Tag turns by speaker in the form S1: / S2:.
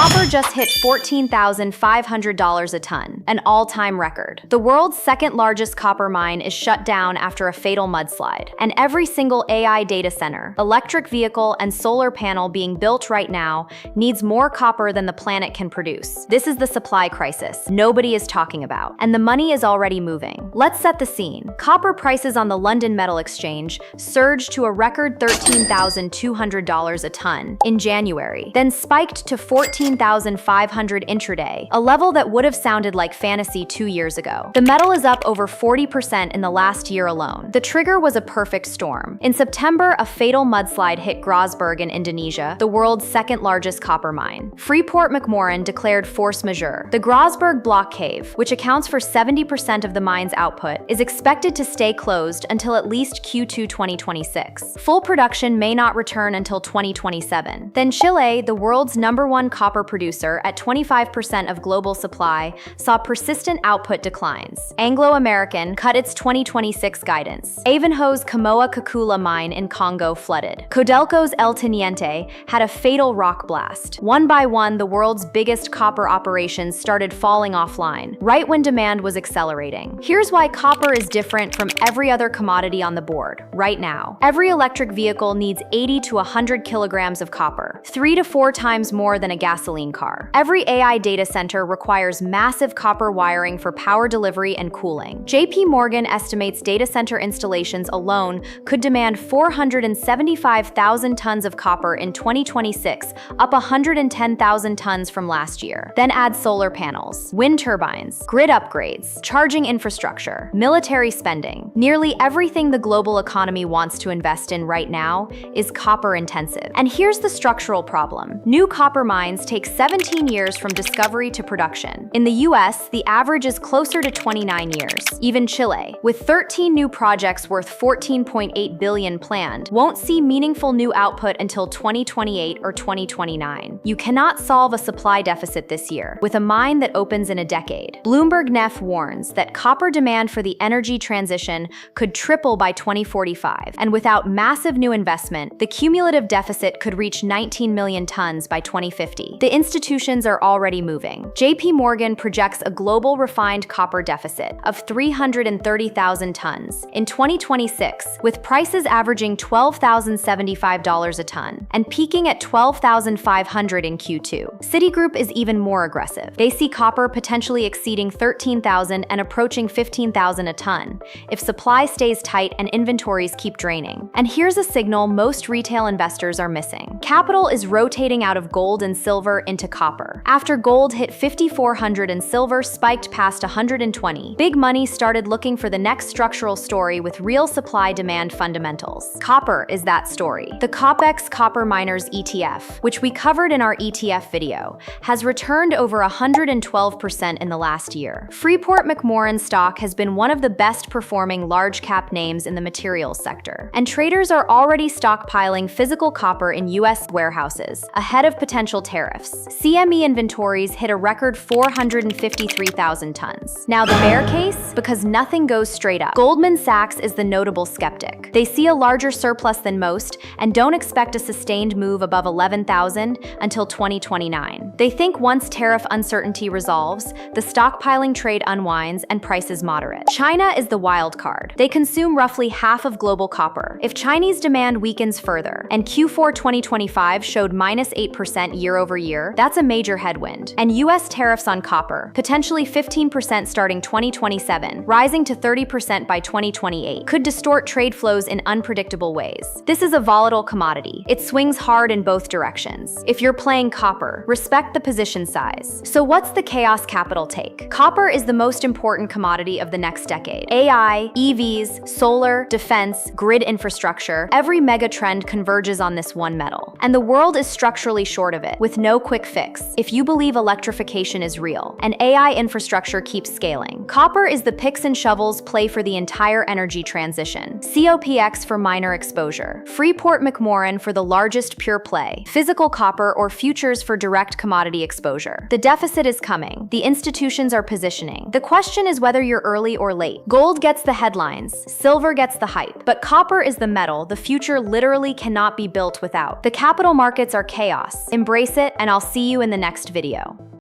S1: Copper just hit $14,500 a ton, an all-time record. The world's second-largest copper mine is shut down after a fatal mudslide, and every single AI data center, electric vehicle, and solar panel being built right now needs more copper than the planet can produce. This is the supply crisis nobody is talking about, and the money is already moving. Let's set the scene. Copper prices on the London Metal Exchange surged to a record $13,200 a ton in January, then spiked to $14,500 intraday, a level that would have sounded like fantasy 2 years ago. The metal is up over 40% in the last year alone. The trigger was a perfect storm. In September, a fatal mudslide hit Grasberg in Indonesia, the world's second-largest copper mine. Freeport-McMoRan declared force majeure. The Grasberg block cave, which accounts for 70% of the mine's output, is expected to stay closed until at least Q2 2026. Full production may not return until 2027. Then Chile, the world's #1 copper producer at 25% of global supply, saw persistent output declines. Anglo American cut its 2026 guidance. Ivanhoe's Kamoa-Kakula mine in Congo flooded. Codelco's El Teniente had a fatal rock blast. One by one, the world's biggest copper operations started falling offline, right when demand was accelerating. Here's why copper is different from every other commodity on the board right now. Every electric vehicle needs 80 to 100 kilograms of copper, 3 to 4 times more than a gasoline car. Every AI data center requires massive copper wiring for power delivery and cooling. JP Morgan estimates data center installations alone could demand 475,000 tons of copper in 2026, up 110,000 tons from last year. Then add solar panels, wind turbines, grid upgrades, charging infrastructure, military spending. Nearly everything the global economy wants to invest in right now is copper intensive. And here's the structural problem. New copper mines take 17 years from discovery to production. In the US, the average is closer to 29 years. Even Chile, with 13 new projects worth $14.8 billion planned, won't see meaningful new output until 2028 or 2029. You cannot solve a supply deficit this year with a mine that opens in a decade. BloombergNEF warns that copper demand for the energy transition could triple by 2045, and without massive new investment, the cumulative deficit could reach 19 million tons by 2050. The institutions are already moving. JP Morgan projects a global refined copper deficit of 330,000 tons in 2026, with prices averaging $12,075 a ton and peaking at $12,500 in Q2. Citigroup is even more aggressive. They see copper potentially exceeding 13,000 and approaching 15,000 a ton if supply stays tight and inventories keep draining. And here's a signal most retail investors are missing. Capital is rotating out of gold and silver into copper. After gold hit 5,400 and silver spiked past 120, big money started looking for the next structural story with real supply-demand fundamentals. Copper is that story. The COPEX Copper Miners ETF, which we covered in our ETF video, has returned over 112% in the last year. Freeport-McMoRan stock has been one of the best-performing large-cap names in the materials sector, and traders are already stockpiling physical copper in U.S. warehouses ahead of potential tariffs. CME inventories hit a record 453,000 tons. Now the bear case? Because nothing goes straight up. Goldman Sachs is the notable skeptic. They see a larger surplus than most and don't expect a sustained move above 11,000 until 2029. They think once tariff uncertainty resolves, the stockpiling trade unwinds and prices moderate. China is the wild card. They consume roughly half of global copper. If Chinese demand weakens further, and Q4 2025 showed -8% year-over-year, that's a major headwind. And US tariffs on copper, potentially 15% starting 2027, rising to 30% by 2028, could distort trade flows in unpredictable ways. This is a volatile commodity. It swings hard in both directions. If you're playing copper, respect the position size. So what's the chaos capital take? Copper is the most important commodity of the next decade. AI, EVs, solar, defense, grid infrastructure, every mega trend converges on this one metal. And the world is structurally short of it, with no quick fix, if you believe electrification is real, and AI infrastructure keeps scaling. Copper is the picks and shovels play for the entire energy transition. COPX for miner exposure. Freeport-McMoRan for the largest pure play. Physical copper or futures for direct commodity exposure. The deficit is coming. The institutions are positioning. The question is whether you're early or late. Gold gets the headlines. Silver gets the hype. But copper is the metal the future literally cannot be built without. The capital markets are chaos. Embrace it and I'll see you in the next video.